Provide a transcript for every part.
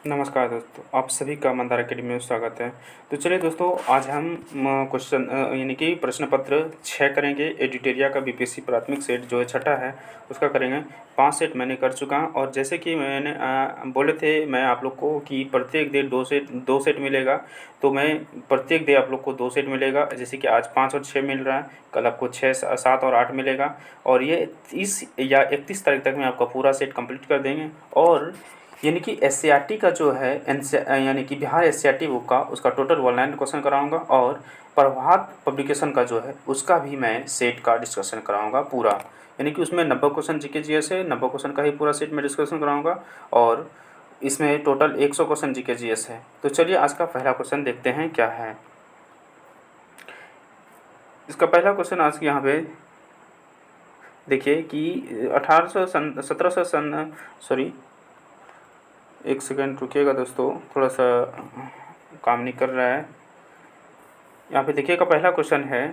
नमस्कार दोस्तों, आप सभी का मंदार अकेडमी में स्वागत है। तो चलिए दोस्तों, आज हम क्वेश्चन यानी कि प्रश्न पत्र 6 करेंगे। एडिटोरिया का बीपीएससी प्राथमिक सेट जो है छठा है उसका करेंगे। 5 सेट मैंने कर चुका हूँ और जैसे कि मैंने बोले थे मैं आप लोग को कि प्रत्येक डे 2 सेट मिलेगा। तो मैं प्रत्येक डे आप लोग को 2 सेट मिलेगा। जैसे कि आज 5 और 6 मिल रहा है, कल आपको 6 7 और 8 मिलेगा। और ये 30 या 31 तारीख तक में आपका पूरा सेट कंप्लीट कर देंगे। और यानी कि एससीईआरटी का जो है यानी कि बिहार एससीईआरटी बुक का उसका टोटल 19 क्वेश्चन कराऊंगा। और प्रभात पब्लिकेशन का जो है उसका भी मैं सेट का डिस्कशन कराऊंगा पूरा। यानी कि उसमें 90 क्वेश्चन जीके जीएस है, 90 क्वेश्चन का ही पूरा सेट में डिस्कशन कराऊंगा। और इसमें टोटल 100 क्वेश्चन जीके जीएस है। तो चलिए आज का पहला क्वेश्चन देखते हैं क्या है। इसका पहला क्वेश्चन आज यहाँ पे देखिए कि 1 सेकेंड रुकिएगा दोस्तों, थोड़ा सा काम नहीं कर रहा है। यहाँ पे देखिएगा पहला क्वेश्चन है,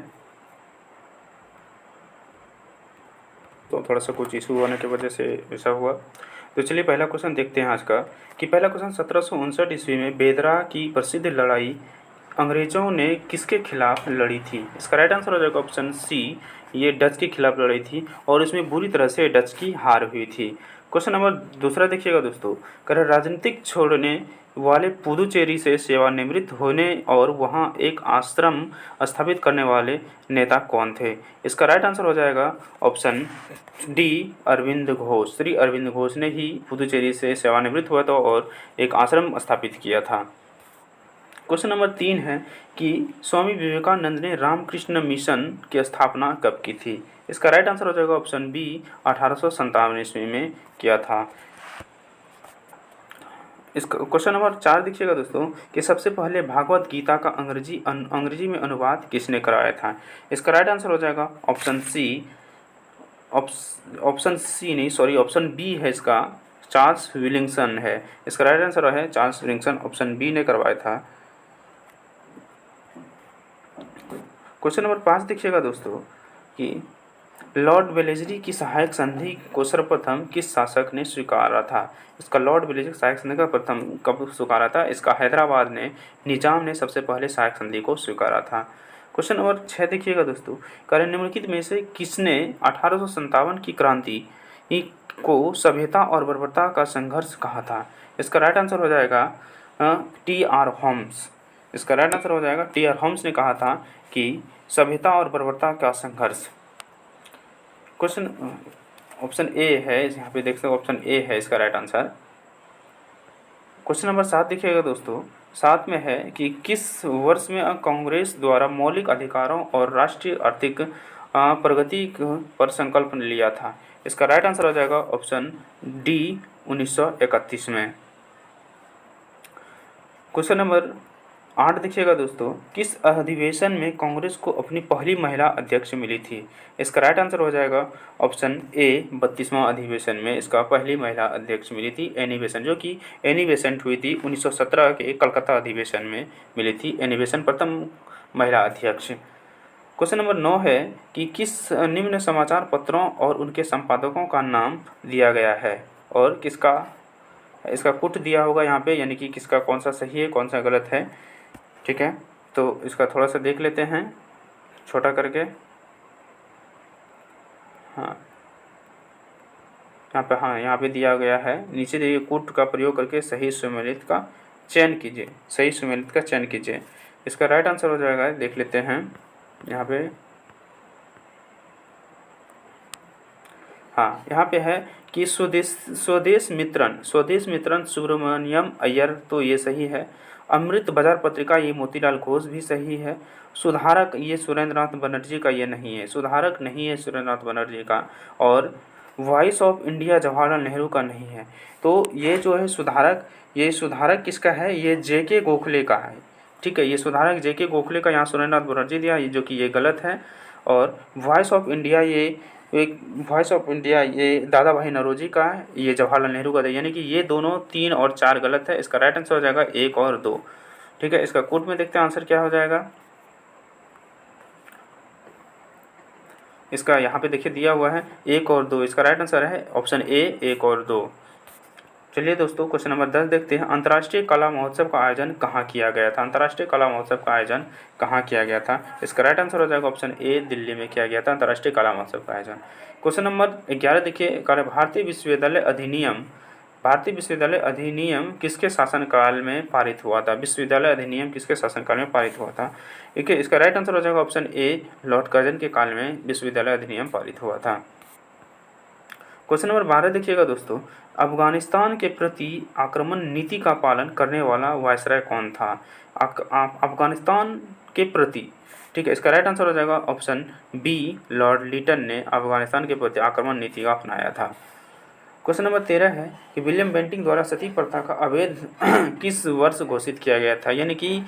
तो थोड़ा सा कुछ इशू होने की वजह से ऐसा हुआ। तो चलिए पहला क्वेश्चन देखते हैं आज का कि पहला क्वेश्चन 1759 ईस्वी में बेदरा की प्रसिद्ध लड़ाई अंग्रेज़ों ने किसके खिलाफ लड़ी थी। इसका राइट आंसर हो जाएगा ऑप्शन सी, ये डच के खिलाफ लड़ी थी और इसमें बुरी तरह से डच की हार हुई थी। क्वेश्चन नंबर दूसरा देखिएगा दोस्तों, कर राजनीतिक छोड़ने वाले पुदुचेरी से सेवानिवृत्त होने और वहां एक आश्रम स्थापित करने वाले नेता कौन थे। इसका राइट आंसर हो जाएगा ऑप्शन डी, अरविंद घोष। श्री अरविंद घोष ने ही पुदुचेरी से सेवानिवृत्त हुआ था और एक आश्रम स्थापित किया था। क्वेश्चन नंबर 3 है कि स्वामी विवेकानंद ने रामकृष्ण मिशन की स्थापना कब की थी। इसका राइट आंसर हो जाएगा ऑप्शन बी, 1857 ईस्वी में किया था। इसका क्वेश्चन नंबर 4 देखिएगा दोस्तों कि सबसे पहले भागवत गीता का अंग्रेजी में अनुवाद किसने कराया था। इसका राइट आंसर हो जाएगा ऑप्शन ऑप्शन बी है इसका, चार्ल्स विलिंगसन है। इसका राइट आंसर है चार्ल्स विलिंगसन, ऑप्शन बी ने करवाया था। क्वेश्चन नंबर 5 देखिएगा दोस्तों कि लॉर्ड वेलेस्ली की सहायक संधि को सर्वप्रथम किस शासक ने स्वीकारा था। इसका लॉर्ड वेलेस्ली सहायक संधि का प्रथम कब स्वीकारा था। इसका हैदराबाद में निजाम ने सबसे पहले सहायक संधि को स्वीकारा था। क्वेश्चन नंबर 6 देखिएगा दोस्तों, निम्नलिखित में से किसने 1857 की क्रांति को सभ्यता और बर्बरता का संघर्ष कहा था। इसका राइट आंसर हो जाएगा टी.आर. होम्स। इसका राइट आंसर हो जाएगा टी.आर. होम्स ने कहा था कि सभ्यता और बर्बरता का संघर्ष। क्वेश्चन ऑप्शन ए है, यहाँ पे देख सकते हो ऑप्शन ए है इसका राइट आंसर। क्वेश्चन नंबर 7 देखिएगा दोस्तों, 7 में है कि किस वर्ष में कांग्रेस द्वारा मौलिक अधिकारों और राष्ट्रीय आर्थिक प्रगति पर संकल्प लिया था। इसका राइट आंसर हो जाएगा ऑप्शन डी, 1931 में। क्वेश्चन नंबर 8 देखिएगा दोस्तों, किस अधिवेशन में कांग्रेस को अपनी पहली महिला अध्यक्ष मिली थी। इसका राइट आंसर हो जाएगा ऑप्शन ए, 32वां अधिवेशन में इसका पहली महिला अध्यक्ष मिली थी एनी बेसेंट, जो कि एनी बेसेंट हुई थी 1917 के कलकत्ता अधिवेशन में मिली थी एनी बेसेंट प्रथम महिला अध्यक्ष। क्वेश्चन नंबर 9 है कि किस निम्न समाचार पत्रों और उनके संपादकों का नाम दिया गया है और किसका इसका पुट दिया होगा यहाँ पे, यानी कि किसका कौन सा सही है कौन सा गलत है। ठीक है, तो इसका थोड़ा सा देख लेते हैं छोटा करके। हाँ यहाँ पे दिया गया है, नीचे दिए कूट का प्रयोग करके सही सुमेलित का चयन कीजिए, सही सुमेलित का चयन कीजिए। इसका राइट आंसर हो जाएगा, देख लेते हैं यहाँ पे। हाँ, यहाँ पे है कि स्वदेश मित्रन सुब्रमण्यम अय्यर, तो ये सही है। अमृत बाजार पत्रिका ये मोतीलाल घोष भी सही है। सुधारक ये सुरेंद्रनाथ बनर्जी का ये नहीं है, सुधारक नहीं है सुरेंद्रनाथ बनर्जी का। और voice of India Jawaharlal Nehru का नहीं है। तो ये जो है सुधारक, ये सुधारक किसका है, ये जे.के. गोखले का है। ठीक है, ये सुधारक जे.के. गोखले का यहाँ सुरेंद्रनाथ बनर्जी दिया, ये जो कि ये गलत है। और वॉइस ऑफ इंडिया ये दादा भाई नौरोजी का है, ये जवाहरलाल नेहरू का था। यानी कि ये दोनों 3 और 4 गलत है। इसका राइट आंसर हो जाएगा 1 और 2। ठीक है, इसका कोट में देखते हैं आंसर क्या हो जाएगा। इसका यहाँ पे देखिए दिया हुआ है 1 और 2, इसका राइट आंसर है ऑप्शन ए, 1 और 2। चलिए दोस्तों क्वेश्चन नंबर 10 देखते हैं। अंतर्राष्ट्रीय कला महोत्सव का आयोजन कहाँ किया गया था? अंतर्राष्ट्रीय कला महोत्सव का आयोजन कहाँ किया गया था? इसका राइट आंसर हो जाएगा ऑप्शन ए, दिल्ली में किया गया था अंतर्राष्ट्रीय कला महोत्सव का आयोजन। क्वेश्चन नंबर 11 देखिए, भारतीय विश्वविद्यालय अधिनियम किसके शासनकाल में पारित हुआ था? विश्वविद्यालय अधिनियम किसके शासनकाल में पारित हुआ था? देखिए इसका राइट आंसर हो जाएगा ऑप्शन ए, लॉर्ड कर्जन के काल में विश्वविद्यालय अधिनियम पारित हुआ था। क्वेश्चन नंबर 12 देखिएगा दोस्तों, अफगानिस्तान के प्रति आक्रमण नीति का पालन करने वाला वायसराय कौन था? अफगानिस्तान के प्रति, ठीक है, इसका राइट आंसर हो जाएगा ऑप्शन बी, लॉर्ड लीटन ने अफगानिस्तान के प्रति आक्रमण नीति का अपनाया था। क्वेश्चन नंबर 13 है कि विलियम बेंटिंक द्वारा सती प्रथा का अवैध किस वर्ष घोषित किया गया था? यानी कि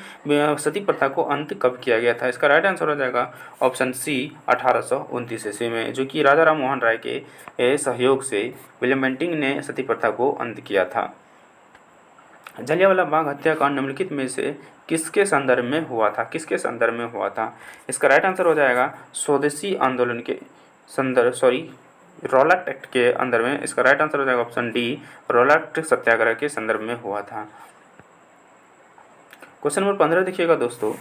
सती प्रथा को अंत कब किया गया था? इसका राइट आंसर हो जाएगा ऑप्शन सी, 1829 ईस्वी में, जो कि राजा राम मोहन राय के सहयोग से विलियम बेंटिंक ने सती प्रथा को अंत किया था। जलियांवाला बाग हत्याकांड निम्नलिखित में से किसके संदर्भ में हुआ था? किसके संदर्भ में हुआ था? इसका राइट आंसर हो जाएगा स्वदेशी आंदोलन के रॉलाट एक्ट के अंदर में। इसका राइट आंसर हो जाएगा ऑप्शन डी, रॉलाट सत्याग्रह के संदर्भ में हुआ था। क्वेश्चन नंबर 15 देखिएगा दोस्तों,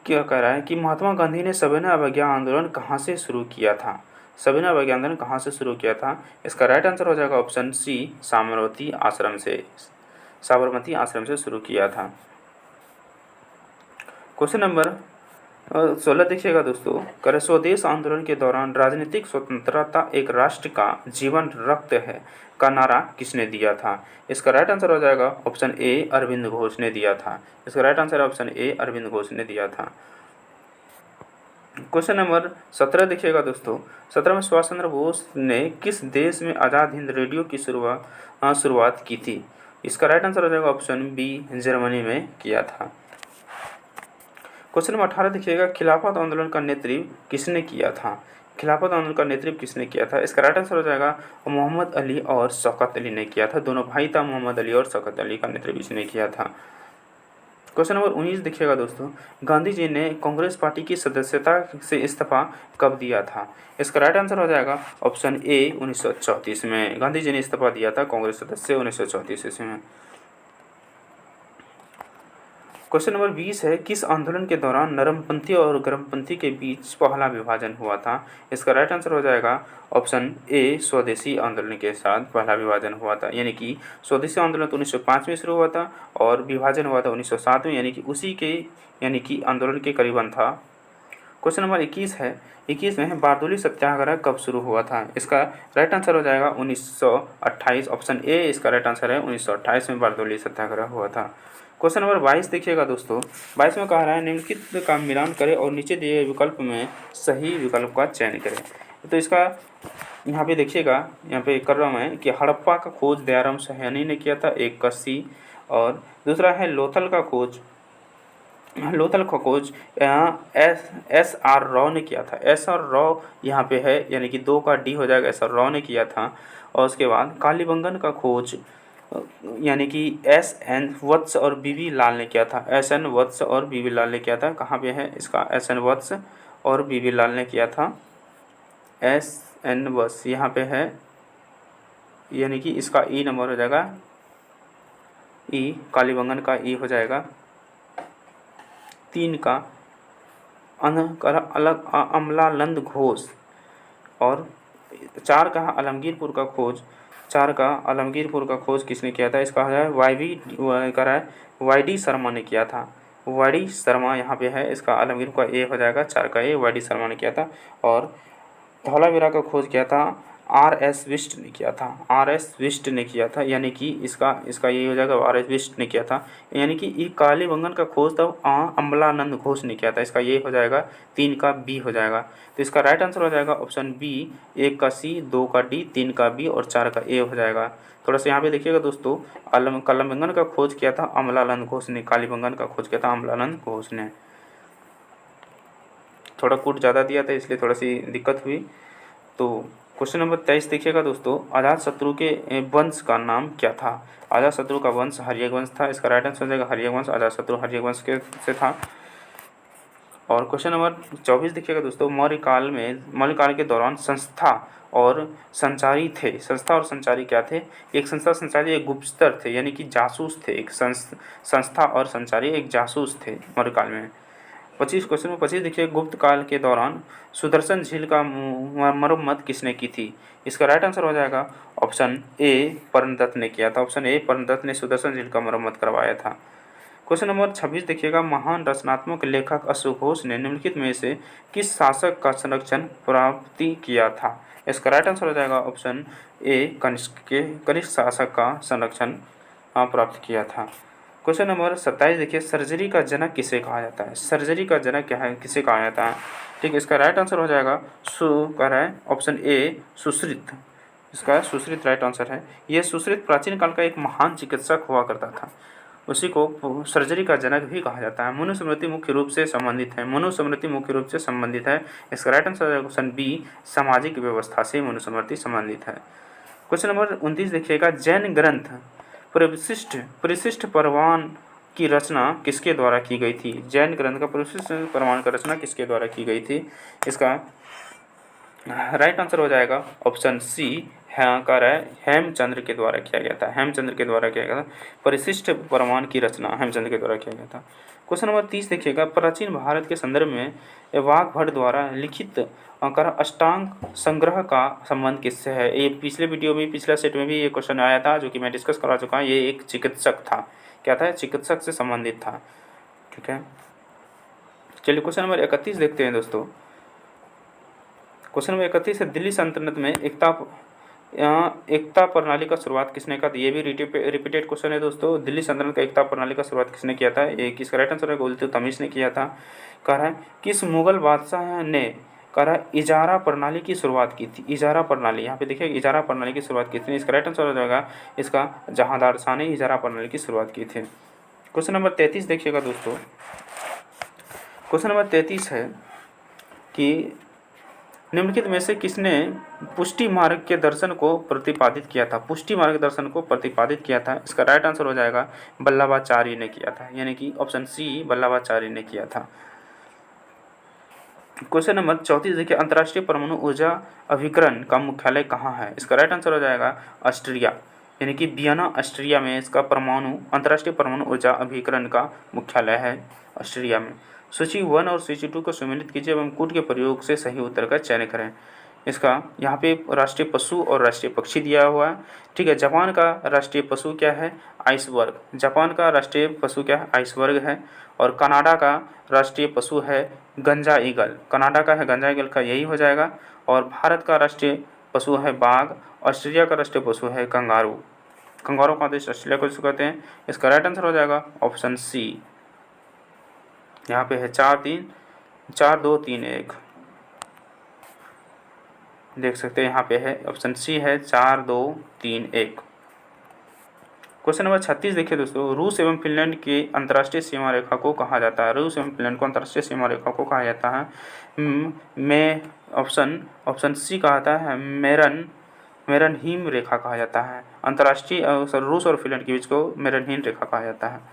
क्या कह रहा है कि महात्मा गांधी ने सविनय अवज्ञा आंदोलन कहाँ से शुरू किया था? सविनय अवज्ञा आंदोलन कहाँ से शुरू किया था? इसका राइट आंसर हो जाएगा ऑप्शन सी, साबरमती आश्रम से शुरू किया था। क्वेश्चन नंबर 16 देखिएगा दोस्तों, कर स्वदेश आंदोलन के दौरान राजनीतिक स्वतंत्रता एक राष्ट्र का जीवन रक्त है का नारा किसने दिया था? इसका राइट आंसर हो जाएगा ऑप्शन ए, अरविंद घोष ने दिया था। इसका right answer option A, Arvind Ghosh ने दिया था। क्वेश्चन नंबर 17 देखिएगा दोस्तों, 17 में सुभाष चंद्र बोस ने किस देश में आज़ाद हिंद रेडियो की शुरुआत की थी? इसका राइट आंसर हो जाएगा ऑप्शन बी, जर्मनी में किया था। क्वेश्चन नंबर 18 देखिएगा, खिलाफत आंदोलन का नेतृत्व किसने किया था? खिलाफत आंदोलन का नेतृत्व किसने किया था? इसका राइट आंसर हो जाएगा मोहम्मद अली और शौकत अली ने किया था। दोनों भाई था, मोहम्मद अली और शौकत अली का नेतृत्व इसने किया था। क्वेश्चन नंबर 19 देखिएगा दोस्तों, गांधी जी ने कांग्रेस पार्टी की सदस्यता से इस्तीफा कब दिया था? इसका राइट आंसर हो जाएगा ऑप्शन ए, 1934 में। गांधी जी ने इस्तीफा दिया था कांग्रेस सदस्य 1934 ईस्वी में। क्वेश्चन नंबर 20 है, किस आंदोलन के दौरान नरमपंथी और गर्मपंथी के बीच पहला विभाजन हुआ था? इसका राइट आंसर हो जाएगा ऑप्शन ए, स्वदेशी आंदोलन के साथ पहला विभाजन हुआ था। यानी कि स्वदेशी आंदोलन तो 1905 में शुरू हुआ था और विभाजन हुआ था 1907 में, यानी कि आंदोलन के करीबन था। क्वेश्चन नंबर 21 है, 21 में बारदोली सत्याग्रह कब शुरू हुआ था? इसका राइट आंसर हो जाएगा 1928, ऑप्शन ए इसका राइट आंसर है, 1928 में बारदोली सत्याग्रह हुआ था। क्वेश्चन नंबर 22 देखिएगा दोस्तों, 22 में कहा रहा है निम्नलिखित का मिलान करें और नीचे दिए गए विकल्प में सही विकल्प का चयन करें। तो इसका यहाँ पे देखिएगा, यहाँ पे कर रहा हूँ मैं कि हड़प्पा का खोज दयाराम साहनी ने किया था, एक का सी, और दूसरा है लोथल का खोज एस आर राव ने किया था। एस आर राव यहाँ पे है, यानी कि 2 का डी हो जाएगा, एस आर राव ने किया था। और उसके बाद कालीबंगन का खोज यानी कि एस एन वत्स और बीवी लाल ने किया था। एस एन वत्स और बीवी लाल ने किया था। कहाँ पे है इसका? एस एन वत्स और बीवी लाल ने किया था। एस एन वत्स यहाँ पे है, यानी कि इसका ई नंबर हो जाएगा, ई कालीबंगन का ई हो जाएगा। 3 का अलग अमलानंद घोष और 4 का आलमगीरपुर का खोज। 4 का आलमगीरपुर का खोज किसने किया था? इसका है वाई डी शर्मा ने किया था। वाई डी शर्मा यहाँ पे है, इसका आलमगीरपुर का ए हो जाएगा, 4 का ए, वाई डी शर्मा ने किया था। और धौलावीरा का खोज किया था आर एस विष्ट ने किया था। आर एस विष्ट ने किया था, यानी कि इसका ये हो जाएगा, आर एस विष्ट ने किया था। यानी कि ये कालीबंगन का खोज तब अमलानंद घोष ने किया था। इसका ये हो जाएगा, 3 का बी हो जाएगा। तो इसका राइट आंसर हो जाएगा ऑप्शन बी, 1 का सी, 2 का डी, 3 का बी और 4 का ए हो जाएगा। थोड़ा सा यहाँ पे देखिएगा दोस्तों, कालीबंगन का खोज किया था अमलानंद घोष ने, कालीबंगन का खोज किया था अमलानंद घोष ने। थोड़ा कूट ज़्यादा दिया था इसलिए थोड़ा सी दिक्कत हुई। तो क्वेश्चन नंबर 23 देखिएगा दोस्तों, अजातशत्रु के वंश का नाम क्या था? अजातशत्रु का वंश हर्यक वंश था। इसका राइट आंसर हो जाएगा हर्यक वंश। अजातशत्रु हर्यक वंश के से था। और क्वेश्चन नंबर 24 देखिएगा दोस्तों, मौर्य काल के दौरान संस्था और संचारी थे। संस्था और संचारी क्या थे? एक संस्था संचारी एक गुप्तचर थे, यानी कि जासूस थे। एक संस्था और संचारी एक जासूस थे मौर्य काल में। 25 क्वेश्चन में 25 देखिए, गुप्त काल के दौरान सुदर्शन झील का मरम्मत किसने की थी? इसका राइट आंसर हो जाएगा ऑप्शन ए, परमदत्त ने किया था। ऑप्शन ए, परमदत्त ने सुदर्शन झील का मरम्मत करवाया था। क्वेश्चन नंबर 26 देखिएगा, महान रचनात्मक लेखक अशोक घोष ने निम्नलिखित में से किस शासक का संरक्षण प्राप्ति किया था? इसका राइट आंसर हो जाएगा ऑप्शन ए, कनिष्क शासक का संरक्षण प्राप्त किया था। क्वेश्चन नंबर 27 देखिए, सर्जरी का जनक किसे कहा जाता है? सर्जरी का जनक क्या है, किसे कहा जाता है? ठीक है, इसका राइट आंसर हो जाएगा कह रहा है ऑप्शन ए, सुश्रित। इसका सुश्रित राइट आंसर है। यह सुश्रित प्राचीन काल का एक महान चिकित्सक हुआ करता था, उसी को सर्जरी का जनक भी कहा जाता है। मनुस्मृति मुख्य रूप से संबंधित है। मनुस्मृति मुख्य रूप से संबंधित है। इसका राइट आंसर है ऑप्शन बी, सामाजिक व्यवस्था से मनुस्मृति संबंधित है। क्वेश्चन नंबर 29 देखिएगा, जैन ग्रंथ परिशिष्ट परवान की रचना किसके द्वारा की गई थी? जैन ग्रंथ का परिशिष्ट परवान की रचना किसके द्वारा की गई थी? इसका राइट आंसर हो जाएगा ऑप्शन सी, हेमचंद्र के द्वारा किया गया था। हेमचंद्र के द्वारा किया गया था। परिशिष्ट परवान की रचना हेमचंद्र के द्वारा किया गया था। क्वेश्चन नंबर 30 देखिएगा, प्राचीन भारत के संदर्भ में वाघभट्ट द्वारा लिखित अष्टांग संग्रह का संबंध किससे है? ये पिछले वीडियो में, पिछला सेट में भी ये क्वेश्चन आया था, जो कि मैं डिस्कस करा चुका हूँ। ये एक चिकित्सक था। क्या था? चिकित्सक से संबंधित था। ठीक है, चलिए क्वेश्चन नंबर 31 देखते हैं दोस्तों। क्वेश्चन नंबर 31 है, दिल्ली सल्तनत में एकता प्रणाली का शुरुआत किसने किया? ये भी रिपीटेड क्वेश्चन है दोस्तों। दिल्ली सल्तनत का एकता प्रणाली का शुरुआत किसने किया था? ये किसका राइट आंसर है? इल्तुतमिश ने किया था। कह रहा है किस मुगल बादशाह ने इजारा प्रणाली की शुरुआत की थी? इजारा प्रणाली, यहाँ पे देखिए इजारा प्रणाली की शुरुआत की थी। इसका राइट आंसर हो जाएगा इसका जहांदार शाह ने इजारा प्रणाली की शुरुआत की थी। क्वेश्चन नंबर 33 देखिएगा दोस्तों। क्वेश्चन नंबर 33 है कि निम्नलिखित में से किसने पुष्टि मार्ग के दर्शन को प्रतिपादित किया था? पुष्टि मार्ग दर्शन को प्रतिपादित किया था। इसका राइट आंसर हो जाएगा वल्लभाचार्य ने किया था, यानी कि ऑप्शन सी, वल्लभाचार्य ने किया था। क्वेश्चन नंबर 34 देखिए, अंतर्राष्ट्रीय परमाणु ऊर्जा अभिकरण का मुख्यालय कहाँ है? इसका राइट आंसर हो जाएगा ऑस्ट्रिया, यानी कि वियना ऑस्ट्रिया में इसका अंतर्राष्ट्रीय परमाणु ऊर्जा अभिकरण का मुख्यालय है, ऑस्ट्रिया में। सूची 1 और सूची 2 को सम्मिलित कीजिए एवं कूट के प्रयोग से सही उत्तर का चयन करें। इसका यहाँ पे राष्ट्रीय पशु और राष्ट्रीय पक्षी दिया हुआ है। ठीक है, जापान का राष्ट्रीय पशु क्या है? आइसबर्ग। जापान का राष्ट्रीय पशु क्या है? आइसबर्ग है। और कनाडा का राष्ट्रीय पशु है गंजा ईगल। कनाडा का है गंजा ईगल का, यही हो जाएगा। और भारत का राष्ट्रीय पशु है बाघ। ऑस्ट्रेलिया का राष्ट्रीय पशु है कंगारू। कंगारू का देश ऑस्ट्रेलिया को कहते हैं। इसका राइट आंसर हो जाएगा ऑप्शन सी। यहाँ पे है 4 2 3 1, देख सकते हैं। यहाँ पे है ऑप्शन सी है 4 2 3 1। क्वेश्चन नंबर 36 देखिए दोस्तों, रूस एवं फिनलैंड की अंतर्राष्ट्रीय सीमा रेखा को कहा जाता है? रूस एवं फिनलैंड को अंतर्राष्ट्रीय सीमा रेखा को कहा जाता है मैं ऑप्शन सी कहा जाता है मेरनहीम रेखा कहा जाता है। अंतर्राष्ट्रीय रूस और फिनलैंड के बीच को मेरनहीम रेखा कहा जाता है।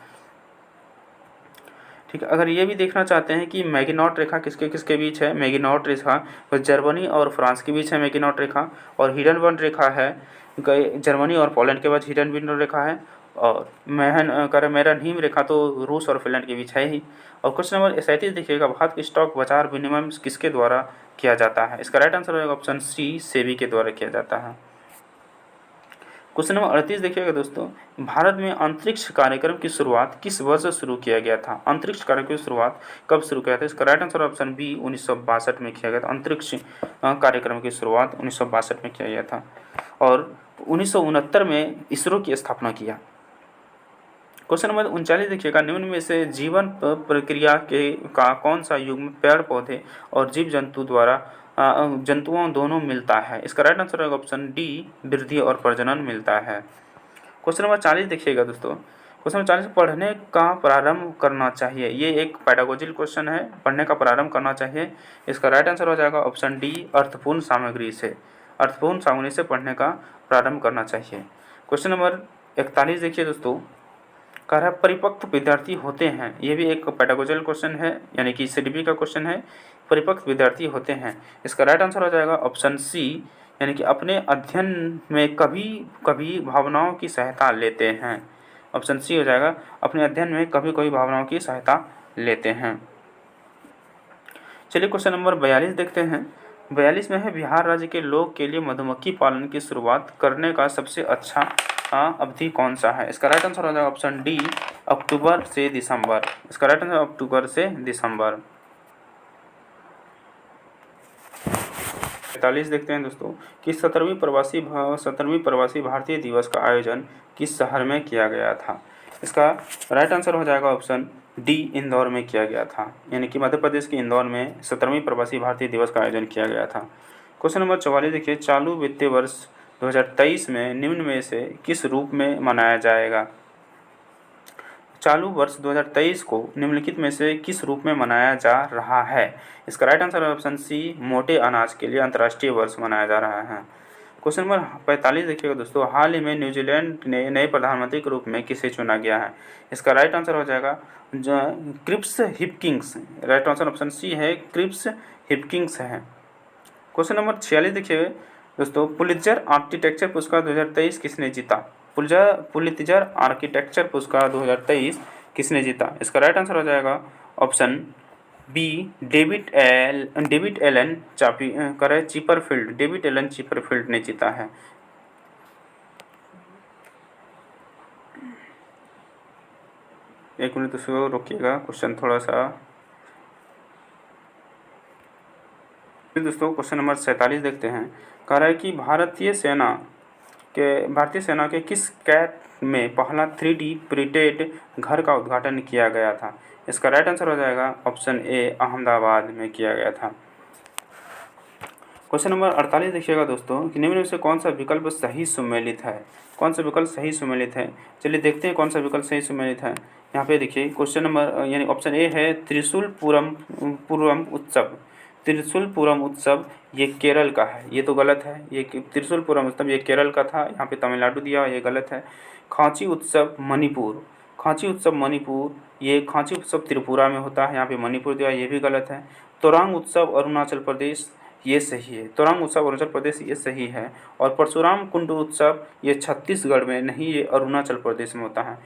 ठीक है, अगर ये भी देखना चाहते हैं कि मैगिनॉट रेखा किसके किसके बीच है? मैगिनॉट रेखा तो जर्मनी और फ्रांस के बीच है मैगिनॉट रेखा। और हिडनबर्ग रेखा है जर्मनी और पोलैंड के बीच हिडनबर्ग रेखा है। और मेरनहीम रेखा तो रूस और फिनलैंड के बीच है ही। और क्वेश्चन नंबर 37 देखिएगा, भारत की स्टॉक बाजार विनिमय किसके द्वारा किया जाता है? इसका राइट आंसर होगा ऑप्शन सी, सेबी के द्वारा किया जाता है। क्वेश्चन नंबर 38 देखिएगा दोस्तों, भारत में अंतरिक्ष कार्यक्रम की शुरुआत किस वर्ष शुरू किया गया था? अंतरिक्ष कार्यक्रम की शुरुआत कब शुरू किया था? इसका राइट आंसर ऑप्शन बी, 1962 में किया गया था। अंतरिक्ष कार्यक्रम की शुरुआत 1962 में किया गया था। और 1969 में इसरो की स्थापना किया। क्वेश्चन नंबर 39 देखिएगा, निम्न में से जीवन प्रक्रिया का कौन सा युग्म पेड़ पौधे और जीव जंतुओं दोनों मिलता है? इसका राइट आंसर होगा ऑप्शन डी, वृद्धि और प्रजनन मिलता है। क्वेश्चन नंबर 40 देखिएगा दोस्तों, क्वेश्चन नंबर 40, पढ़ने का प्रारंभ करना चाहिए। ये एक पेडागोजिकल क्वेश्चन है, पढ़ने का प्रारंभ करना चाहिए। इसका राइट आंसर हो जाएगा ऑप्शन डी, अर्थपूर्ण सामग्री से। अर्थपूर्ण सामग्री से पढ़ने का प्रारंभ करना चाहिए। क्वेश्चन नंबर 41 देखिए दोस्तों, कह रहा है परिपक्व विद्यार्थी होते हैं, ये भी एक पेडागोजिकल क्वेश्चन है, यानी कि सीडीपी का क्वेश्चन है, परिपक्व विद्यार्थी होते हैं। इसका राइट आंसर हो जाएगा ऑप्शन सी, यानी कि अपने अध्ययन में कभी कभी भावनाओं की सहायता लेते हैं। ऑप्शन सी हो जाएगा, अपने अध्ययन में कभी कभी भावनाओं की सहायता लेते हैं। चलिए क्वेश्चन नंबर 42 देखते हैं। 42 में है, बिहार राज्य के लोग के लिए मधुमक्खी पालन की शुरुआत करने का सबसे अच्छा अवधि कौन सा है। इसका राइट आंसर हो जाएगा ऑप्शन डी, अक्टूबर से दिसंबर। इसका राइट आंसर अक्टूबर से दिसंबर। 45 देखते हैं दोस्तों कि 17वीं प्रवासी भारतीय दिवस का आयोजन किस शहर में किया गया था। इसका राइट आंसर हो जाएगा ऑप्शन डी, इंदौर में किया गया था, यानी कि मध्य प्रदेश के इंदौर में 17वीं प्रवासी भारतीय दिवस का आयोजन किया गया था। क्वेश्चन नंबर 44 देखिए, चालू वित्तीय वर्ष 2023 में निम्न में से किस रूप में मनाया जाएगा। चालू वर्ष 2023 को निम्नलिखित में से किस रूप में मनाया जा रहा है। इसका राइट आंसर है ऑप्शन सी, मोटे अनाज के लिए अंतर्राष्ट्रीय वर्ष मनाया जा रहा है। क्वेश्चन नंबर 45 देखिएगा दोस्तों, हाल ही में न्यूजीलैंड ने नए प्रधानमंत्री के रूप में किसे चुना गया है। इसका राइट आंसर हो जाएगा Chris Hipkins. Right answer option C है, क्रिप्स हिपकिंस है। क्वेश्चन नंबर 46 देखिए दोस्तों, पुलित्जर आर्किटेक्चर पुरस्कार 2023 किसने जीता। पुलित्जर आर्किटेक्चर पुरस्कार 2023 किसने जीता। इसका राइट आंसर हो जाएगा option B, David Allen Chipperfield. David Allen Chipperfield ने जीता है। एक मिनट दोस्तों रोकिएगा, क्वेश्चन थोड़ा सा। फिर दोस्तों क्वेश्चन नंबर 47 देखते हैं। कह रहा है कि भारतीय सेना के किस कैट में पहला 3D प्रिंटेड घर का उद्घाटन किया गया था। इसका राइट आंसर हो जाएगा ऑप्शन ए, अहमदाबाद में किया गया था। क्वेश्चन नंबर 48 देखिएगा दोस्तों कि निम्न में से कौन सा विकल्प सही सुमेलित है। कौन सा विकल्प सही सुमेलित है, चलिए देखते हैं कौन सा विकल्प सही सुमेलित है। यहाँ पे देखिए क्वेश्चन नंबर यानी ऑप्शन ए है, त्रिशूलपुरम उत्सव। त्रिशूलपुरम उत्सव ये केरल का है, ये तो गलत है। ये त्रिशूलपुरम उत्सव ये केरल का था, यहाँ पे तमिलनाडु दिया, ये गलत है। खांची उत्सव मणिपुर, खांची उत्सव मणिपुर, ये खांची उत्सव त्रिपुरा में होता है, यहाँ पे मणिपुर दिया, ये भी गलत है। तोरांग उत्सव अरुणाचल प्रदेश, ये सही है। तोरांग उत्सव अरुणाचल प्रदेश, ये सही है। और परशुराम कुंड उत्सव ये छत्तीसगढ़ में नहीं, ये अरुणाचल प्रदेश में होता है।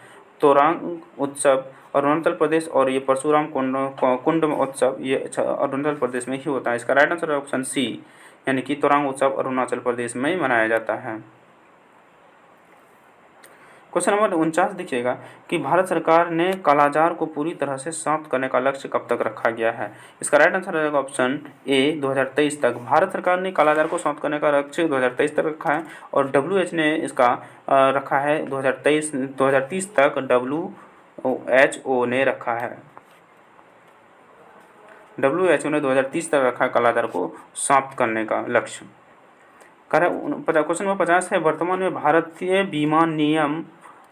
तोरांग उत्सव अरुणाचल प्रदेश और ये परशुराम कुंड उत्सव ये अरुणाचल प्रदेश में ही होता है। इसका राइट आंसर है ऑप्शन सी, यानी कि तोरांग उत्सव अरुणाचल प्रदेश में ही मनाया जाता है। क्वेश्चन नंबर 49 देखिएगा कि भारत सरकार ने कालाजार को पूरी तरह से समाप्त करने का लक्ष्य कब तक रखा गया है। इसका राइट आंसर रहेगा ऑप्शन ए, 2023 तक। भारत सरकार ने कालाजार को समाप्त करने का लक्ष्य 2023 तक रखा है और WHO ने इसका रखा है 2030 तक। WHO ने रखा है, WHO ने 2030 तक रखा है कालाजार को समाप्त करने का लक्ष्य। क्वेश्चन नंबर 50 है, वर्तमान में भारतीय बीमा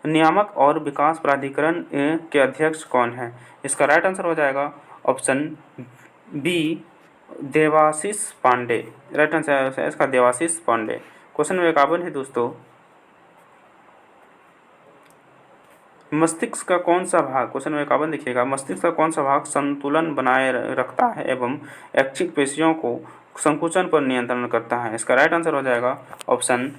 नियामक और विकास प्राधिकरण के अध्यक्ष कौन है। इसका राइट आंसर हो जाएगा option B, Devashish Pandey. Right answer है इसका देवाशीष पांडे। क्वेश्चन नंबर 51 है दोस्तों, मस्तिष्क का कौन सा भाग, क्वेश्चन नंबर 51 देखिएगा, मस्तिष्क का कौन सा भाग संतुलन बनाए रखता है एवं ऐच्छिक पेशियों को संकुचन पर नियंत्रण करता है। इसका राइट आंसर हो जाएगा option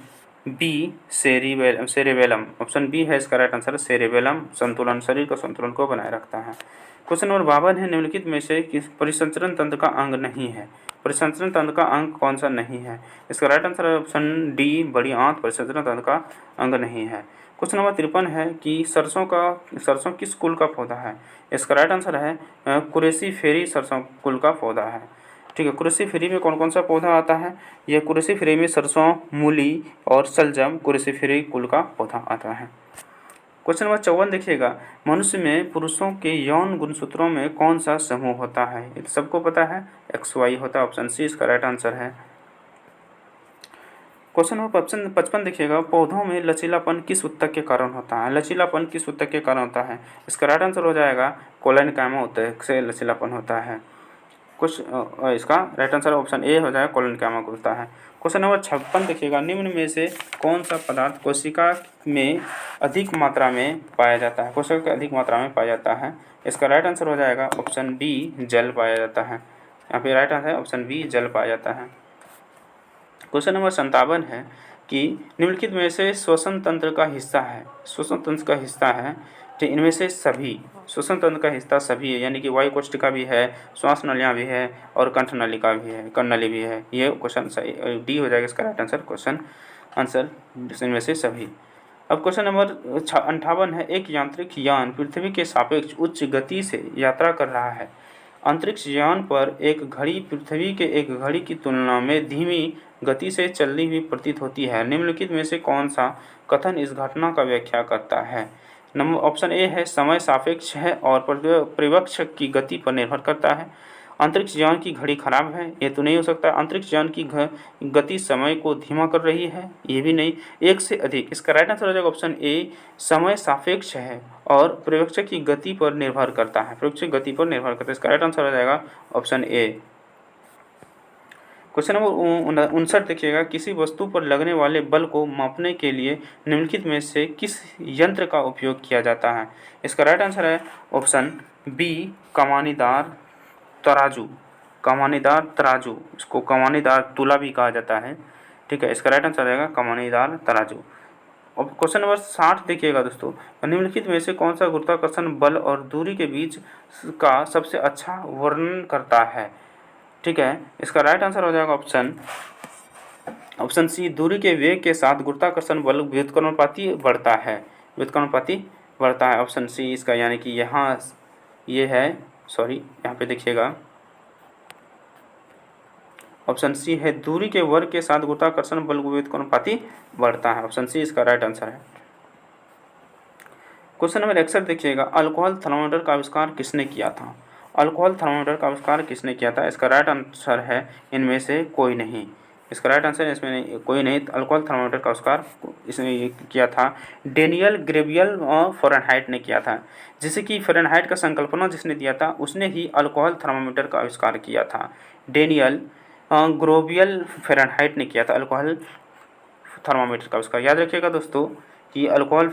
B, cerebellum. Option B है इसका राइट आंसर, सेरेबेलम संतुलन, शरीर का संतुलन को बनाए रखता है। क्वेश्चन नंबर 52 है, निम्नलिखित में से किस परिसंचरण तंत्र का अंग नहीं है। परिसंचरण तंत्र का अंग कौन सा नहीं है। इसका राइट आंसर है ऑप्शन डी, बड़ी आंत परिसंचरण तंत्र का अंग नहीं है। क्वेश्चन नंबर 53 है कि सरसों किस कुल का पौधा है। इसका राइट आंसर है कुरेसीफेरी सरसों कुल का पौधा है। ठीक है, कुरेसीफेरी में कौन कौन सा पौधा आता है। यह कुरेसीफेरी में सरसों, मूली और शलजम कुरेसीफेरी कुल का पौधा आता है। क्वेश्चन नंबर 54 देखिएगा, मनुष्य में पुरुषों के यौन गुणसूत्रों में कौन सा समूह होता है। ये सबको पता है, XY होता है। ऑप्शन सी इसका राइट आंसर है। क्वेश्चन नंबर 55 देखिएगा, पौधों में लचीलापन किस ऊतक के कारण होता है। लचीलापन किस ऊतक के कारण होता है। इसका राइट आंसर हो जाएगा कोलेनकाइमा ऊतक से लचीलापन होता है। कुछ इसका राइट आंसर ऑप्शन ए हो जाएगा, कोलन नामक होता है। क्वेश्चन नंबर 56 देखिएगा, निम्न में से कौन सा पदार्थ कोशिका में अधिक मात्रा में पाया जाता है? कोशिका के अधिक मात्रा में पाया जाता है, इसका राइट आंसर हो जाएगा ऑप्शन बी, जल पाया जाता है। यहाँ पे राइट आंसर है ऑप्शन बी, जल पाया जाता है। क्वेश्चन नंबर 57 है कि निम्नलिखित में से श्वसन तंत्र का हिस्सा है, श्वसन तंत्र का हिस्सा है, तो इनमें से सभी श्वसन तंत्र का हिस्सा सभी है, यानी कि वायु कोशिका भी है, श्वास नलियाँ भी है और कंठ नलिका भी है, कर्णनली भी है। ये क्वेश्चन सही डी हो जाएगा इसका राइट आंसर, क्वेश्चन आंसर इनमें से सभी। अब क्वेश्चन नंबर 58 है, एक यांत्रिक यान पृथ्वी के सापेक्ष उच्च गति से यात्रा कर रहा है। अंतरिक्ष यान पर एक घड़ी पृथ्वी के एक घड़ी की तुलना में धीमी गति से चलती हुई प्रतीत होती है। निम्नलिखित में से कौन सा कथन इस घटना का व्याख्या करता है? नंबर ऑप्शन ए है समय सापेक्ष है और परिवक्ष की गति पर निर्भर करता है। अंतरिक्ष यान की घड़ी खराब है, ये तो नहीं हो सकता। अंतरिक्ष यान की गति समय को धीमा कर रही है, ये भी नहीं। एक से अधिक, इसका राइट आंसर हो जाएगा ऑप्शन ए, समय सापेक्ष है और परिवक्ष की गति पर निर्भर करता है, परिवक्ष की गति पर निर्भर करता है। इसका राइट आंसर हो जाएगा ऑप्शन ए। क्वेश्चन नंबर 59 देखिएगा, किसी वस्तु पर लगने वाले बल को मापने के लिए निम्नलिखित में से किस यंत्र का उपयोग किया जाता है? इसका राइट आंसर है ऑप्शन बी, कमानीदार तराजू। कमानीदार तराजू, इसको कमानीदार तुला भी कहा जाता है, ठीक है। इसका राइट आंसर रहेगा कमानीदार तराजू। अब क्वेश्चन नंबर 60 देखिएगा दोस्तों, निम्नलिखित में से कौन सा गुरुत्वाकर्षण बल और दूरी के बीच का सबसे अच्छा वर्णन करता है? ठीक है, इसका राइट आंसर हो जाएगा ऑप्शन सी, दूरी के वेग के साथ गुरुत्वाकर्षण बल व्युत्क्रमानुपाती बढ़ता है, व्युत्क्रमानुपाती बढ़ता है। ऑप्शन सी इसका, यानी कि यहाँ ये है, सॉरी यहाँ पे देखिएगा, ऑप्शन सी है, दूरी के वर्ग के साथ गुरुत्वाकर्षण बल व्युत्क्रमानुपाती बढ़ता है। ऑप्शन सी इसका राइट आंसर है। क्वेश्चन नंबर 61 देखिएगा, अल्कोहल थर्मामीटर का आविष्कार किसने किया था? अल्कोहल थर्मामीटर का आविष्कार किसने किया था? इसका राइट आंसर है इनमें से कोई नहीं, इसका राइट आंसर इसमें कोई नहीं। अल्कोहल थर्मामीटर का आविष्कार इसने किया था डेनियल ग्रेवियल फ़ारेनहाइट ने किया था, जिसे कि फ़ारेनहाइट का संकल्पना जिसने दिया था उसने ही अल्कोहल थर्मामीटर का आविष्कार किया था। डेनियल ग्रेवियल फ़ारेनहाइट ने किया था अल्कोहल थर्मामीटर का आविष्कार। याद रखिएगा दोस्तों कि अल्कोहल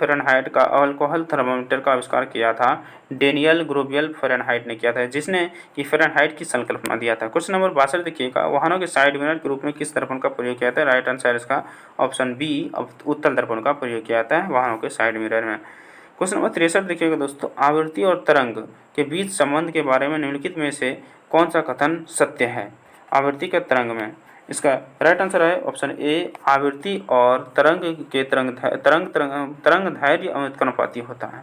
थर्मामीटर का आविष्कार किया था डेनियल ग्रेवियल फ़ारेनहाइट ने किया था, जिसने कि फ़ारेनहाइट की संकल्पना दिया था। क्वेश्चन नंबर 62 देखिएगा, वाहनों के साइड मिरर के रूप में किस दर्पण का प्रयोग किया जाता है? राइट आंसर इसका ऑप्शन बी, उत्तल दर्पण का प्रयोग किया जाता है वाहनों के साइड मिरर में। क्वेश्चन नंबर 63 देखिएगा दोस्तों, आवृत्ति और तरंग के बीच संबंध के बारे में निम्नलिखित में से कौन सा कथन सत्य है? आवृत्ति के तरंग में, इसका राइट आंसर है ऑप्शन ए, आवृत्ति और तरंग के तरंग धैर्य व्युत्क्रमानुपाती होता है।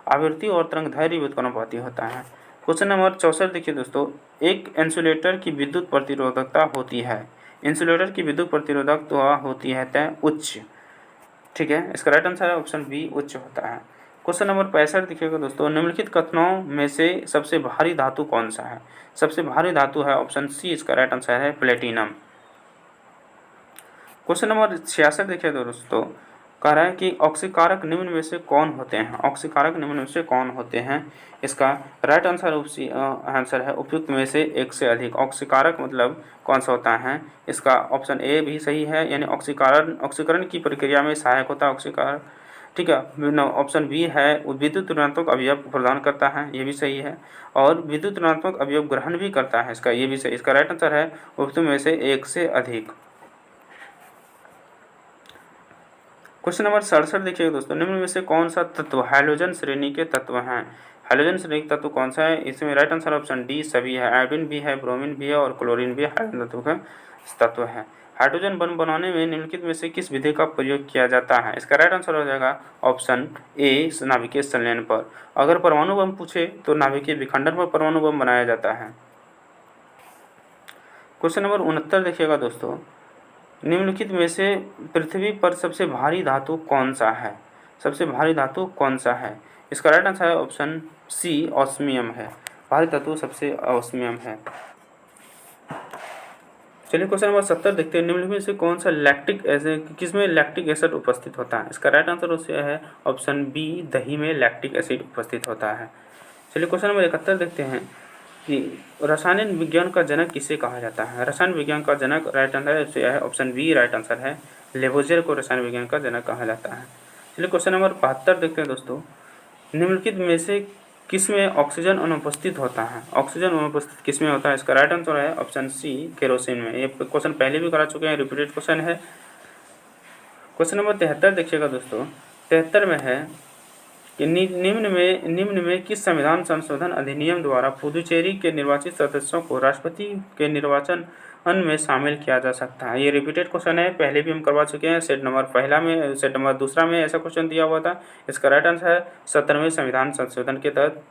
आवृत्ति और तरंग धैर्य व्युत्क्रमानुपाती होता है। क्वेश्चन नंबर 64 देखिए दोस्तों, एक इंसुलेटर की विद्युत प्रतिरोधकता होती है, इंसुलेटर की विद्युत प्रतिरोधकता होती है तय उच्च, ठीक है। इसका राइट आंसर है ऑप्शन बी, उच्च होता है। क्वेश्चन नंबर 65 देखिएगा दोस्तों, निम्नलिखित कथनों में से सबसे भारी धातु कौन सा है? सबसे भारी धातु है ऑप्शन सी, इसका राइट आंसर है प्लेटिनम। क्वेश्चन नंबर 66 देखिए दोस्तों, कह रहा है कि ऑक्सीकारक निम्न में से कौन होते हैं? ऑक्सीकारक निम्न में से कौन होते हैं? इसका राइट आंसर है उपयुक्त में से एक से अधिक। ऑक्सीकारक मतलब कौन सा होता है? इसका ऑप्शन ए भी सही है, यानी ऑक्सीकरण की प्रक्रिया में सहायक होता है ऑक्सीकारक, ठीक है। ऑप्शन बी है विद्युत ऋणात्मक अवयव प्रदान करता है, ये भी सही है, और विद्युत ऋणात्मक अवयव ग्रहण भी करता है, इसका ये भी सही। इसका राइट आंसर है उपयुक्त में से एक से अधिक। क्वेश्चन नंबर 67 देखिए दोस्तों, निम्न में से कौन सा तत्व हैलोजन श्रेणी के तत्व हैं? हैलोजन श्रेणी के तत्व कौन सा है? इसमें राइट आंसर ऑप्शन डी सभी है, आयोडीन भी है, ब्रोमीन भी है और क्लोरीन भी हाइड्रोजन तत्व का तत्व है। हाइड्रोजन बम बनाने में निम्नलिखित में से किस विधि का प्रयोग किया जाता है? इसका राइट आंसर हो जाएगा ऑप्शन ए, नाभिकीय संलयन पर। अगर परमाणु बम पूछे तो नाभिकीय विखंडन पर परमाणु बम बनाया जाता है। क्वेश्चन नंबर 69 देखिएगा दोस्तों, निम्नलिखित में से पृथ्वी पर सबसे भारी धातु कौन सा है? सबसे भारी धातु कौन सा है? इसका राइट आंसर है ऑप्शन सी, ऑस्मियम है। भारी धातु सबसे ऑस्मियम है। चलिए क्वेश्चन नंबर 70 देखते हैं, निम्नलिखित में से कौन सा लैक्टिक एसिड, किसमें लैक्टिक एसिड उपस्थित होता है? इसका राइट आंसर उससे है ऑप्शन बी, दही में लैक्टिक एसिड उपस्थित होता है। चलिए क्वेश्चन नंबर 71 देखते हैं, कि रसायन विज्ञान का जनक किसे कहा जाता है? रसायन विज्ञान का जनक राइट आंसर है ऑप्शन बी राइट आंसर है, लेवोजियर को रसायन विज्ञान का जनक कहा जाता है। चलिए क्वेश्चन नंबर 72 देखते हैं दोस्तों। निम्नलिखित में से किसमें ऑक्सीजन अनुपस्थित होता है? ऑक्सीजन अनुपस्थित किसमें होता है? इसका राइट आंसर है ऑप्शन सी केरोसिन में। ये क्वेश्चन पहले भी करा चुके हैं, रिपीटेड क्वेश्चन है। क्वेश्चन नंबर 73 देखिएगा दोस्तों। 73 में है कि निम्न में किस संविधान संशोधन अधिनियम द्वारा पुदुचेरी के निर्वाचित सदस्यों को राष्ट्रपति के निर्वाचन में शामिल किया जा सकता है? ये रिपीटेड क्वेश्चन है, पहले भी हम करवा चुके हैं। सेट नंबर दूसरा में ऐसा क्वेश्चन दिया हुआ था। इसका राइट आंसर है 17वें संविधान संशोधन के तहत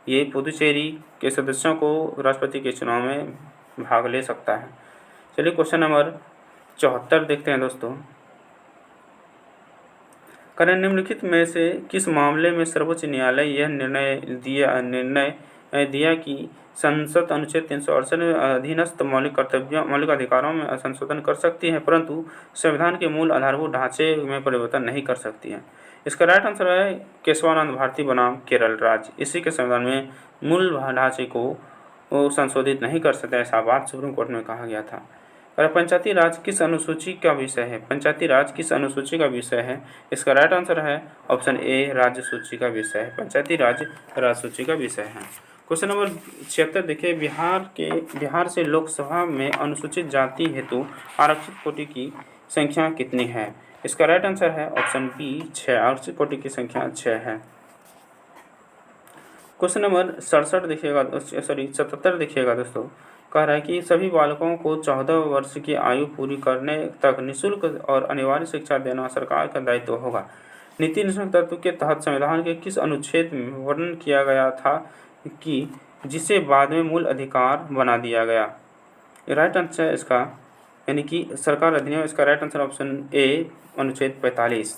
ये पुदुचेरी के सदस्यों को राष्ट्रपति के चुनाव में भाग ले सकता है। चलिए क्वेश्चन नंबर 74 देखते हैं दोस्तों। कारण निम्नलिखित में से किस मामले में सर्वोच्च न्यायालय यह निर्णय दिया कि संसद अनुच्छेद 368 में अधीनस्थ मौलिक अधिकारों में संशोधन कर सकती है, परंतु संविधान के मूल आधारभूत ढांचे में परिवर्तन नहीं कर सकती है? इसका राइट आंसर है केशवानंद भारती बनाम केरल राज्य। इसी के संविधान में मूल ढांचे को संशोधित नहीं कर सकते, ऐसा बात सुप्रीम कोर्ट में कहा गया था। और पंचायती राज किस अनुसूची का विषय है? पंचायती राज किस अनुसूची का विषय है? इसका राइट आंसर है ऑप्शन ए राज्य सूची का विषय है। पंचायती राज राज्य सूची का विषय है। क्वेश्चन नंबर 76 देखिए। बिहार से लोकसभा में अनुसूचित जाति हेतु आरक्षित कोटि की संख्या कितनी है? इसका राइट आंसर है ऑप्शन बी 6। आरक्षित कोटि की संख्या 6 है। क्वेश्चन नंबर 77 देखिएगा दोस्तों। कह रहा है कि सभी बालकों को 14 वर्ष की आयु पूरी करने तक निःशुल्क और अनिवार्य शिक्षा देना सरकार का दायित्व होगा। नीति निषेध तत्व के तहत संविधान के किस अनुच्छेद में वर्णन किया गया था कि जिसे बाद में मूल अधिकार बना दिया गया? राइट आंसर इसका यानी कि सरकार अधिनियम। इसका राइट आंसर ऑप्शन ए अनुच्छेद 45।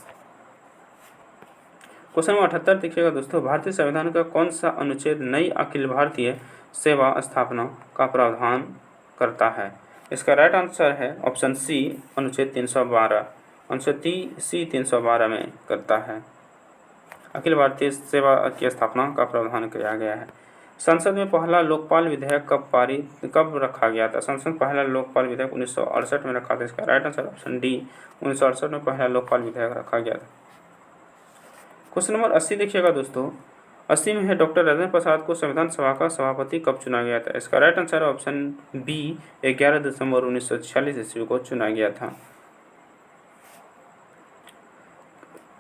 क्वेश्चन नंबर 78 देखिएगा दोस्तों। भारतीय संविधान का कौन सा अनुच्छेद नई अखिल भारतीय सेवा स्थापना का प्रावधान करता है? इसका राइट आंसर है ऑप्शन सी अनुच्छेद 312। अनुच्छेद सी 312 में करता है। अखिल भारतीय सेवा की स्थापना का प्रावधान किया गया है। संसद में पहला लोकपाल विधेयक कब रखा गया था? संसद में पहला लोकपाल विधेयक 1968 में रखा था। इसका राइट आंसर ऑप्शन डी 1968 में पहला लोकपाल विधेयक रखा गया था। क्वेश्चन नंबर 80 देखिएगा दोस्तों। 80 में है डॉक्टर राजेंद्र प्रसाद को संविधान सभा का सभापति कब चुना गया था? इसका राइट आंसर है ऑप्शन बी 11 दिसंबर 1946 ईस्वी को चुना गया था।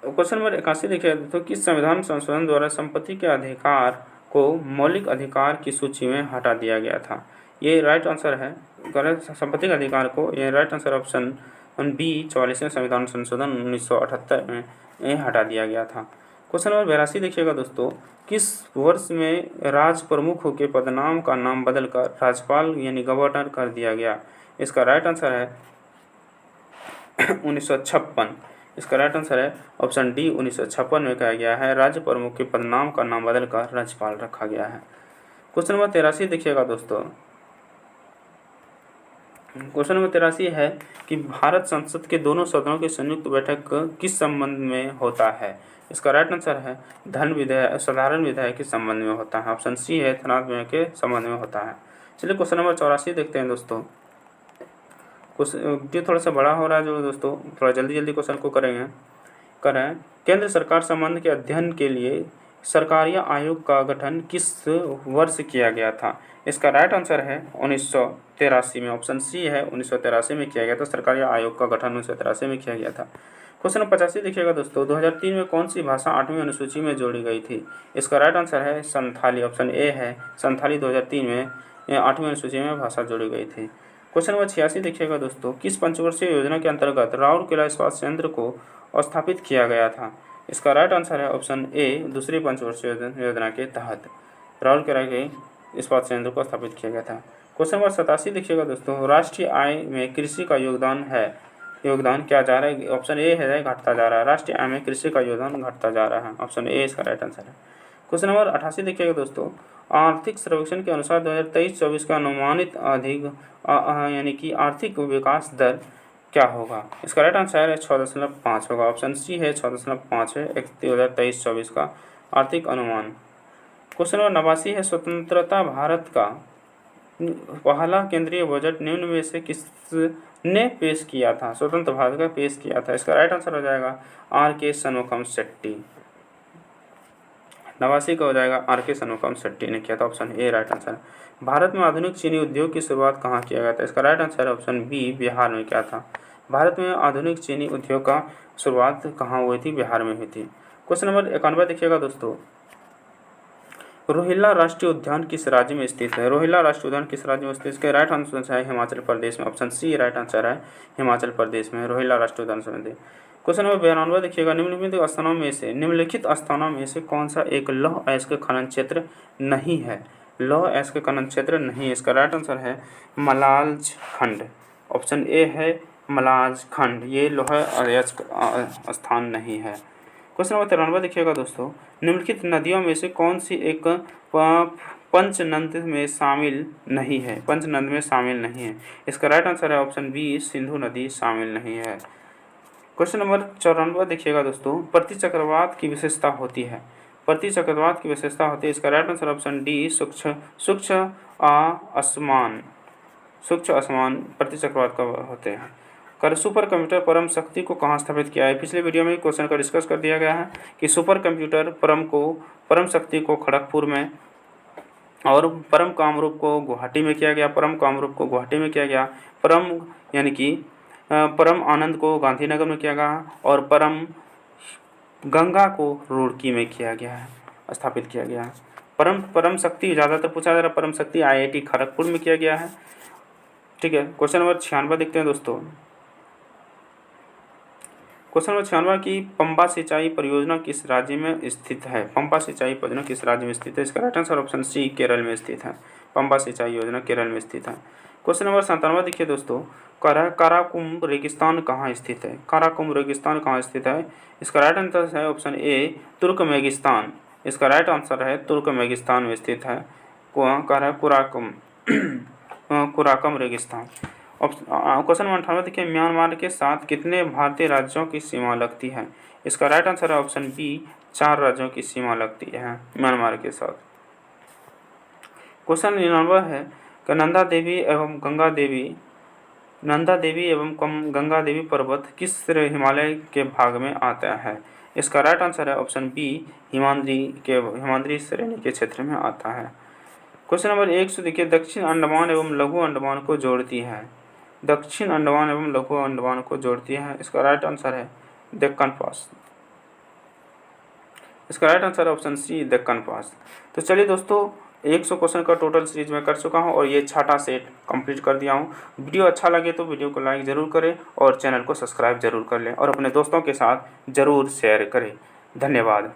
क्वेश्चन नंबर 81 देखिएगा दोस्तों। किस संविधान संशोधन द्वारा संपत्ति के अधिकार को मौलिक अधिकार की सूची में हटा दिया गया था? ये राइट आंसर है संपत्ति के अधिकार को। ये राइट आंसर ऑप्शन बी 44वें संविधान संशोधन 1978 में हटा दिया गया था। क्वेश्चन नंबर 82 देखिएगा दोस्तों। किस वर्ष में राज प्रमुख के पदनाम का नाम बदलकर राज्यपाल यानी गवर्नर कर दिया गया? इसका राइट आंसर है 1956। इसका राइट आंसर है ऑप्शन डी 1956 में कहा गया है राज्य प्रमुख के पदनाम का नाम बदलकर राज्यपाल रखा गया है। क्वेश्चन नंबर 83 देखिएगा दोस्तों। क्वेश्चन नंबर 83 है कि भारत संसद के दोनों सदनों की संयुक्त बैठक किस संबंध में होता है? इसका राइट आंसर है साधारण विधेयक के संबंध में होता है। ऑप्शन सी है धनात्मक विधेयक के संबंध में होता है। चलिए क्वेश्चन नंबर 84 देखते हैं दोस्तों। क्वेश्चन थोड़ा सा बड़ा हो रहा है जो दोस्तों, थोड़ा जल्दी क्वेश्चन को करें। केंद्र सरकार संबंध के अध्ययन के लिए सरकारी आयोग का गठन किस वर्ष किया गया था? इसका राइट आंसर है 1983 में। ऑप्शन सी है 1983 में किया गया था। सरकारी आयोग का गठन 1983 में किया गया था। क्वेश्चन नंबर 85 देखिएगा दोस्तों। 2003 में कौन सी भाषा 8वीं अनुसूची में जोड़ी गई थी? इसका राइट आंसर है संथाली। ऑप्शन ए है संथाली 2003 में 8वीं अनुसूची में भाषा जोड़ी गई थी। क्वेश्चन नंबर 86 देखिएगा दोस्तों। किस पंचवर्षीय योजना के अंतर्गत राउरकेला इस्पात संयंत्र को स्थापित किया गया था? इसका राइट आंसर है ऑप्शन ए दूसरी पंचवर्षीय योजना के तहत राउरकेला के इस्पात संयंत्र को स्थापित किया गया था। क्वेश्चन नंबर 87 देखिएगा दोस्तों। राष्ट्रीय आय में कृषि का योगदान क्या जा रहा है? ऑप्शन ए है घटता जा रहा है। राष्ट्रीय आय में कृषि का योगदान घटता जा रहा है। ऑप्शन ए इसका राइट आंसर है। क्वेश्चन नंबर 88 देखिएगा दोस्तों। आर्थिक सर्वेक्षण के अनुसार 2023-24 का अनुमानित यानी कि आर्थिक विकास दर क्या होगा? इसका राइट आंसर है 6.5 होगा। ऑप्शन सी है 6.5 है 2023-24 का आर्थिक अनुमान। क्वेश्चन नंबर 89 है, स्वतंत्रता भारत का पहला केंद्रीय बजट निम्न में से किसने पेश किया था? स्वतंत्र भारत का पेश किया था। इसका राइट आंसर हो जाएगा आर के शनमुखम शेट्टी। 89 का हो जाएगा आर के शनमुखम शेट्टी ने किया था। ऑप्शन ए राइट आंसर है। भारत में आधुनिक चीनी उद्योग की शुरुआत कहाँ किया गया था? इसका राइट आंसर है ऑप्शन बी बिहार में किया था। भारत में आधुनिक चीनी उद्योग का शुरुआत कहाँ हुई थी? बिहार में हुई थी। क्वेश्चन नंबर 91 देखिएगा दोस्तों, रोहिल्ला राष्ट्रीय उद्यान किस राज्य में स्थित है? रोहिल्ला राष्ट्रीय उद्यान किस राज्य में स्थित है? इसका राइट आंसर है हिमाचल प्रदेश में। ऑप्शन सी राइट आंसर है, हिमाचल प्रदेश में रोहिल्ला राष्ट्रीय उद्यान संबंधित। क्वेश्चन नंबर 92 देखिएगा, निम्नलिखित स्थानों में से कौन सा एक लौह अयस्क खनन क्षेत्र नहीं है? लौह अयस्क खनन क्षेत्र नहीं है। इसका राइट आंसर है मलाज खंड। ऑप्शन ए है मलाज खंड, ये लौह अयस्क स्थान नहीं है। क्वेश्चन नंबर 93 देखिएगा दोस्तों, निम्नलिखित नदियों में से कौन सी एक पंचनद में शामिल नहीं है? पंचनद में शामिल नहीं है। इसका राइट आंसर है ऑप्शन बी सिंधु नदी शामिल नहीं है। क्वेश्चन नंबर 94 देखिएगा दोस्तों, प्रतिचक्रवात की विशेषता होती है। प्रतिचक्रवात की विशेषता होती है। इसका राइट आंसर ऑप्शन डी सूक्ष्म आसमान प्रतिचक्रवात का होते हैं। सुपर कंप्यूटर परम शक्ति को कहाँ स्थापित किया है? पिछले वीडियो में क्वेश्चन का डिस्कस कर दिया गया है कि सुपर कंप्यूटर परम शक्ति को खड़गपुर में और परम कामरूप को गुवाहाटी में किया गया। परम कामरूप को गुवाहाटी में किया गया। परम आनंद को गांधीनगर में किया गया और परम गंगा को रुड़की में किया गया है, स्थापित किया गया है। परम शक्ति ज़्यादातर पूछा जा रहा है, परम शक्ति IIT खड़गपुर में किया गया है। ठीक है। क्वेश्चन नंबर 96 देखते हैं दोस्तों। क्वेश्चन नंबर 96 की पंबा सिंचाई परियोजना किस राज्य में स्थित है? पंबा सिंचाई परियोजना किस राज्य में स्थित है? इसका right answer option C Kerala में स्थित है। पंबा सिंचाई योजना केरल में स्थित है। क्वेश्चन नंबर 97 देखिए दोस्तों, काराकुम रेगिस्तान कहाँ स्थित है? काराकुम रेगिस्तान कहाँ स्थित है? इसका राइट आंसर है ऑप्शन ए तुर्कमेनिस्तान। इसका राइट आंसर है तुर्कमेनिस्तान में स्थित है कुराकम रेगिस्तान। क्वेश्चन नंबर 98 देखिए, म्यांमार के साथ कितने भारतीय राज्यों की सीमा लगती है? इसका राइट आंसर है ऑप्शन बी 4 राज्यों की सीमा लगती है म्यांमार के साथ। क्वेश्चन 99 है कि नंदा देवी एवं गंगा देवी पर्वत किस हिमालय के भाग में आता है? इसका राइट आंसर है ऑप्शन बी हिमाद्री श्रेणी के क्षेत्र में आता है। क्वेश्चन नंबर 100 देखिए, दक्षिण अंडमान एवं लघु अंडमान को जोड़ती है। दक्षिण अंडमान एवं लघु अंडमान को जोड़ती है। इसका राइट आंसर है दक्कन पास। इसका राइट आंसर है ऑप्शन सी दक्कन पास। तो चलिए दोस्तों, 100 क्वेश्चन का टोटल सीरीज में कर चुका हूं और ये 6ठा सेट कंप्लीट कर दिया हूं। वीडियो अच्छा लगे तो वीडियो को लाइक ज़रूर करें और चैनल को सब्सक्राइब ज़रूर कर लें और अपने दोस्तों के साथ ज़रूर शेयर करें। धन्यवाद।